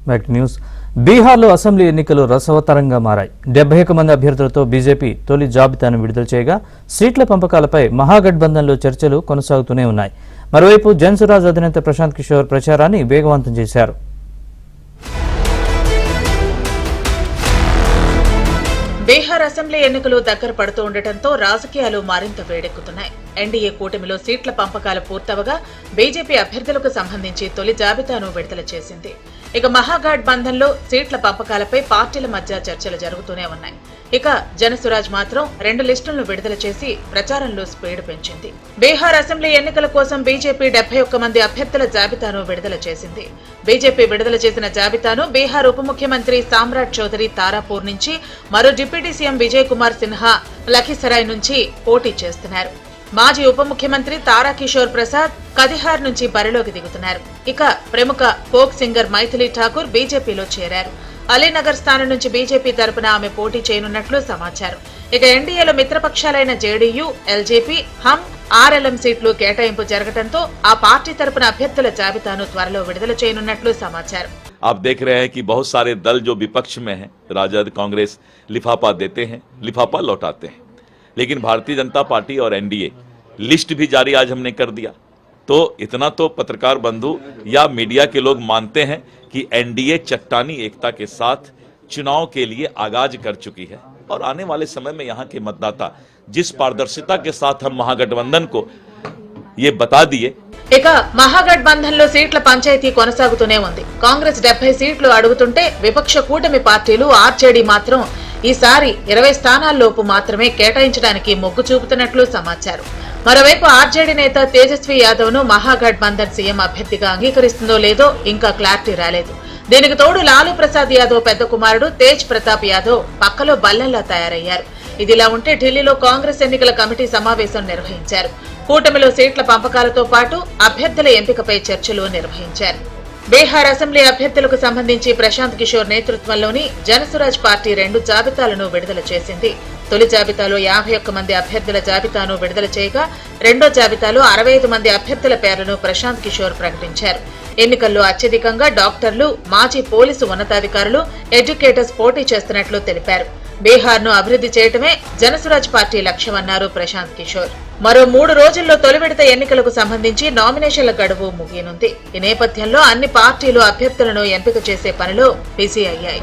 Back news. బీహార్లో assembly ఎన్నికలు రసవత్తరంగా మారాయి. 71 మంది అభ్యర్థులతో బీజేపీ తొలి జాబితాను విడుదల చేయగా సీట్ల పంపకాలపై మహాగఠబంధన్లో చర్చలు కొనసాగుతూనే ఉన్నాయి. మరోవైపు జన్సురాజ్ అధినేత ప్రశాంత్ కిషోర్ ప్రచారాన్ని వేగవంతం చేశారు. బీహార్ అసెంబ్లీ ఎన్నికలు దగ్గర పడుతూ ఉండటంతో రాజకీయాలు మరింత వేడెక్కుతున్నాయి. ఎన్డీఏ కూటమిలో సీట్ల పంపకాలు పూర్తవగా బీజేపీ అభ్యర్థులకు సంబంధించి తొలి జాబితాను విడుదల చేసింది. ఇక మహాగఠబంధన్లో సీట్ల పంపకాలపై పార్టీల మధ్య చర్చలు జరుగుతూనే ఉన్నాయి. ఇక జనసురాజ్ మాత్రం 2 లిస్టులను విడుదల చేసి ప్రచారంలో స్పీడ్ పెంచింది. బీహార్ అసెంబ్లీ ఎన్నికల కోసం బీజేపీ 71 మంది అభ్యర్థుల జాబితాను విడుదల చేసింది. బీజేపీ విడుదల చేసిన జాబితాను బీహార్ ఉప ముఖ్యమంత్రి సామ్రాట్ చౌదరి తారాపూర్ నుంచి, మరో డిప్యూటీ సీఎం విజయ్ కుమార్ సిన్హా లఖీసరాయ్ నుంచి పోటీ చేస్తున్నారు. మాజీ ఉప ముఖ్యమంత్రి తారా కిషోర్ ప్రసాద్ కదిహార్ నుంచి బరిలోకి దిగుతున్నారు. ఇక ప్రముఖ ఫోక్ సింగర్ మైథిలి ఠాకూర్ బీజేపీలో చేరారు. అలీనగర్ స్థానం నుంచి బీజేపీ తరపున ఆమె పోటీ చేయనున్నట్లు సమాచారం. ఇక ఎన్డీఏలో మిత్రపక్షాలైన జేడీయూ, ఎల్జేపీ, హమ్, ఆర్ఎల్ఎం సీట్లు కేటాయింపు జరగడంతో ఆ పార్టీ తరపున అభ్యర్థుల జాబితాను త్వరలో విడుదల చేయనున్నట్లు సమాచారం. आप देख रहे हैं कि बहुत सारे दल जो विपक्ष में हैं, राजद, कांग्रेस लिफाफा देते हैं, लिफाफा लौटाते हैं, लेकिन भारतीय जनता पार्टी और एनडीए लिस्ट भी जारी आज हमने कर दिया। तो इतना तो पत्रकार बंधु या मीडिया के लोग मानते हैं कि एनडीए चट्टानी एकता के साथ चुनाव के लिए आगाज कर चुकी है और आने वाले समय में यहाँ के मतदाता जिस पारदर्शिता के साथ हम महागठबंधन को ये बता दिए। ఇక మహాగఠబంధన్లో సీట్ల పంచాయతీ కొనసాగుతూనే ఉంది. కాంగ్రెస్ 70 సీట్లు అడుగుతుంటే విపక్ష కూటమి పార్టీలు ఆర్జేడీ మాత్రం ఈసారి 20 స్థానాల్లోపు మాత్రమే కేటాయించడానికి మొగ్గు చూపుతున్నట్లు సమాచారం. మరోవైపు ఆర్జేడీ నేత తేజస్వి యాదవ్ ను మహాగఠబంధన్ సీఎం అభ్యర్థిగా అంగీకరిస్తుందో లేదో ఇంకా క్లారిటీ రాలేదు. దీనికి తోడు లాలూ ప్రసాద్ యాదవ్ పెద్ద కుమారుడు తేజ్ ప్రతాప్ యాదవ్ పక్కలో బల్లెంలా తయారయ్యారు. ఇదిలా ఉంటే ఢిల్లీలో కాంగ్రెస్ ఎన్నికల కమిటీ సమావేశం నిర్వహించారు. కూటమిలో సీట్ల పంపకాలతో పాటు అభ్యర్థుల ఎంపికపై చర్చలు నిర్వహించారు. బీహార్ అసెంబ్లీ అభ్యర్థులకు సంబంధించి ప్రశాంత్ కిషోర్ నేతృత్వంలోని జనసురాజ్ పార్టీ 2 జాబితాలను విడుదల చేసింది. తొలి జాబితాలో 51 మంది అభ్యర్థుల జాబితాను విడుదల చేయగా రెండో జాబితాలో 65 మంది అభ్యర్థుల పేర్లను ప్రశాంత్ కిషోర్ ప్రకటించారు. ఎన్నికల్లో అత్యధికంగా డాక్టర్లు, మాజీ పోలీసు ఉన్నతాధికారులు, ఎడ్యుకేటర్స్ పోటీ చేస్తున్నట్లు తెలిపారు. బీహార్ ను అభివృద్ధి చేయటమే జనసురాజ్ పార్టీ లక్ష్యమన్నారు ప్రశాంత్ కిషోర్. మరో 3 రోజుల్లో తొలి విడత ఎన్నికలకు సంబంధించి నామినేషన్ల గడువు ముగియనుంది. ఈ నేపథ్యంలో అన్ని పార్టీలు అభ్యర్థులను ఎంపిక చేసే పనిలో బిజీ అయ్యాయి.